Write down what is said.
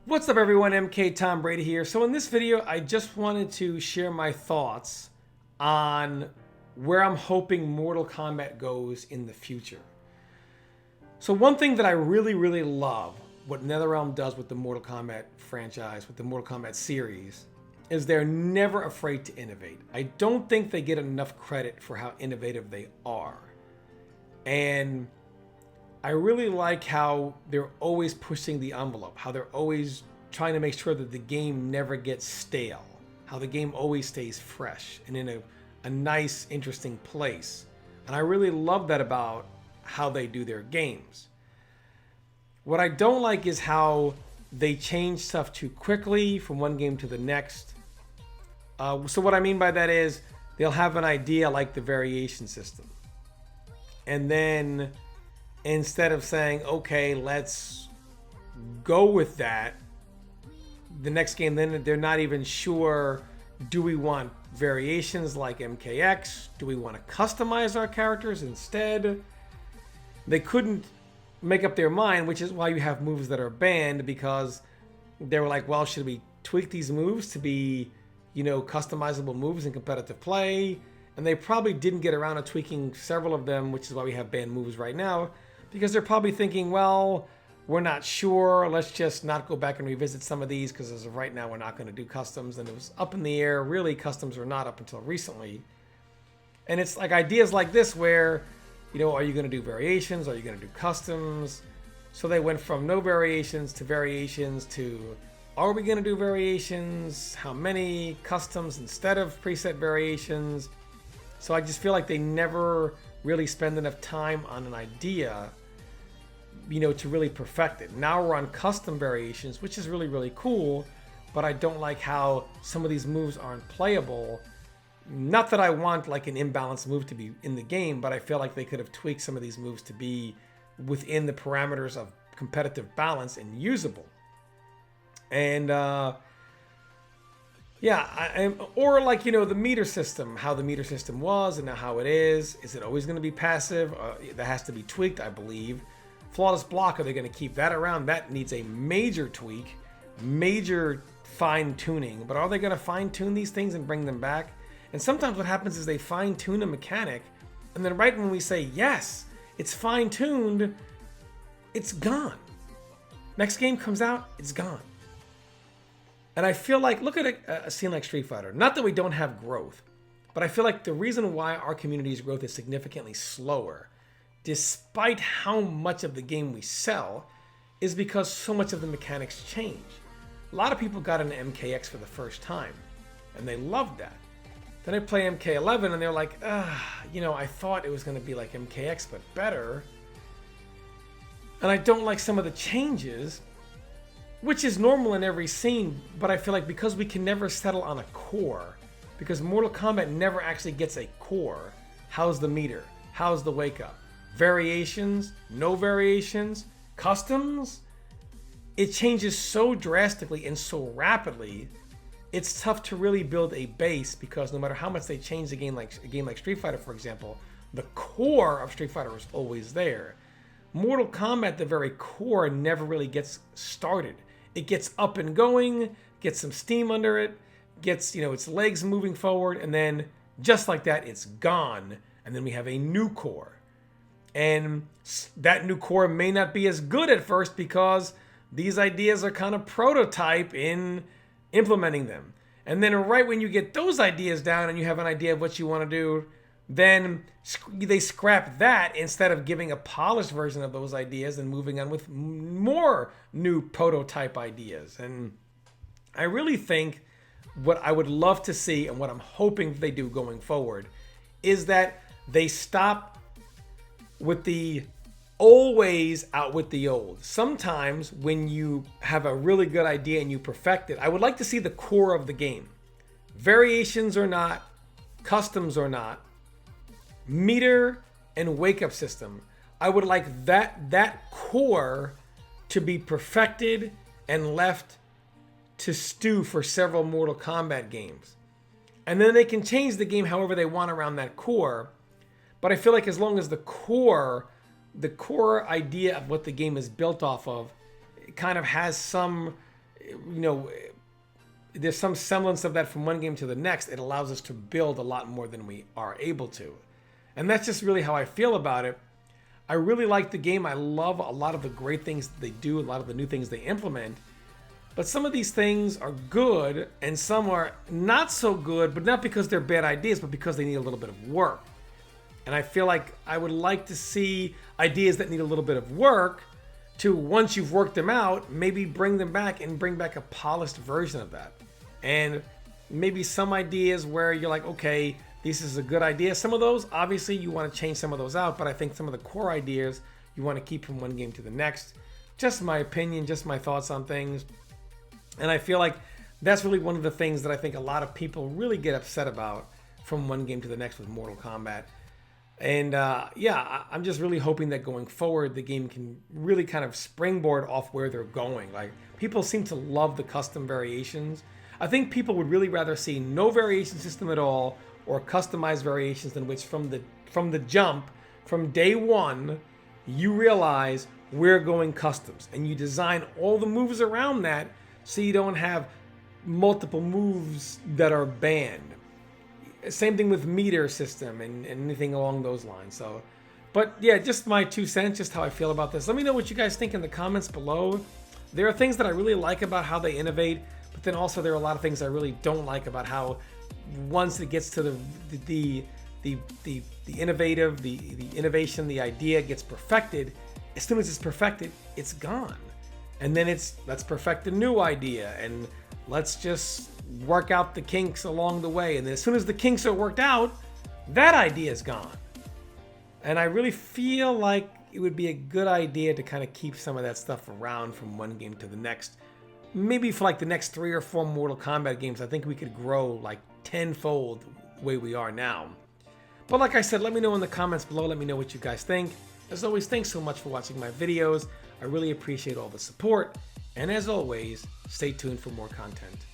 What's up everyone, MK Tom Brady here. So in this video, I just wanted to share my thoughts on where I'm hoping Mortal Kombat goes in the future. So one thing that I really love what NetherRealm does with the Mortal Kombat franchise, with the Mortal Kombat series, is they're never afraid to innovate. I don't think they get enough credit for how innovative they are. And I really like how they're always pushing the envelope, how they're always trying to make sure that the game never gets stale, how the game always stays fresh and in a nice, interesting place. And I really love that about how they do their games. What I don't like is how they change stuff too quickly from one game to the next. So what I mean by that is they'll have an idea like the variation system. And then instead of saying, okay, let's go with that, the next game, then they're not even sure, do we want variations like MKX? Do we want to customize our characters instead? They couldn't make up their mind, which is why you have moves that are banned, because they were like, well, should we tweak these moves to be, customizable moves in competitive play? And they probably didn't get around to tweaking several of them, which is why we have banned moves right now. Because they're probably thinking, well, we're not sure. Let's just not go back and revisit some of these because as of right now, we're not going to do customs. And it was up in the air. Really, customs were not up until recently. And it's like ideas like this where, are you going to do variations? Are you going to do customs? So they went from no variations to are we going to do variations? How many customs instead of preset variations? So I just feel like they never really spend enough time on an idea, to really perfect it. Now we're on custom variations, which is really cool, but I don't like how some of these moves aren't playable. Not that I want like an imbalanced move to be in the game, but I feel like they could have tweaked some of these moves to be within the parameters of competitive balance and usable. And or like, the meter system, how the meter system was and now how it is. Is it always going to be passive? That has to be tweaked, I believe. Flawless block, are they going to keep that around? That needs a major tweak, major fine tuning. But are they going to fine tune these things and bring them back? And sometimes what happens is they fine tune a mechanic, and then right when we say, yes, it's fine tuned, it's gone. Next game comes out, it's gone. And I feel like, look at a scene like Street Fighter. Not that we don't have growth, but I feel like the reason why our community's growth is significantly slower, despite how much of the game we sell, is because so much of the mechanics change. A lot of people got into MKX for the first time, and they loved that. Then they play MK11, and they're like, I thought it was going to be like MKX, but better. And I don't like some of the changes, which is normal in every scene, but I feel like because we can never settle on a core, because Mortal Kombat never actually gets a core, how's the meter? How's the wake up? Variations? No variations? Customs? It changes so drastically and so rapidly, it's tough to really build a base, because no matter how much they change a game like Street Fighter, for example, the core of Street Fighter is always there. Mortal Kombat, the very core, never really gets started. It gets up and going, gets some steam under it, gets, its legs moving forward, and then just like that, it's gone. And then we have a new core. And that new core may not be as good at first because these ideas are kind of prototype in implementing them. And then right when you get those ideas down and you have an idea of what you want to do, then they scrap that instead of giving a polished version of those ideas and moving on with more new prototype ideas. And I really think what I would love to see, and what I'm hoping they do going forward, is that they stop with the old ways, out with the old. Sometimes when you have a really good idea and you perfect it, I would like to see the core of the game. Variations or not, customs or not, meter and wake up system. I would like that core to be perfected and left to stew for several Mortal Kombat games. And then they can change the game however they want around that core. But I feel like as long as the core idea of what the game is built off of kind of has some you know, there's some semblance of that from one game to the next. It allows us to build a lot more than we are able to. And that's just really how I feel about it. I really like the game. I love a lot of the great things that they do, a lot of the new things they implement. But some of these things are good and some are not so good, but not because they're bad ideas, but because they need a little bit of work. And I feel like I would like to see ideas that need a little bit of work to, once you've worked them out, maybe bring them back and bring back a polished version of that. And maybe some ideas where you're like, okay, this is a good idea. Some of those, obviously, you want to change some of those out, but I think some of the core ideas you want to keep from one game to the next. Just my opinion, just my thoughts on things. And I feel like that's really one of the things that I think a lot of people really get upset about from one game to the next with Mortal Kombat. And yeah, I'm just really hoping that going forward, the game can really kind of springboard off where they're going. Like, people seem to love the custom variations. I think people would really rather see no variation system at all, or customized variations in which from the jump, from day one, you realize we're going customs. And you design all the moves around that so you don't have multiple moves that are banned. Same thing with meter system and anything along those lines. So, but yeah, just my 2 cents, just how I feel about this. Let me know what you guys think in the comments below. There are things that I really like about how they innovate, but then also there are a lot of things I really don't like about how once it gets to the innovative, the innovation, the idea gets perfected, as soon as it's perfected, it's gone. And then let's perfect a new idea and let's just work out the kinks along the way. And then as soon as the kinks are worked out, that idea is gone. And I really feel like it would be a good idea to kind of keep some of that stuff around from one game to the next. Maybe for like the next 3 or 4 Mortal Kombat games, I think we could grow like tenfold the way we are now. But like I said, let me know in the comments below. Let me know what you guys think. As always, thanks so much for watching my videos. I really appreciate all the support. And as always, stay tuned for more content.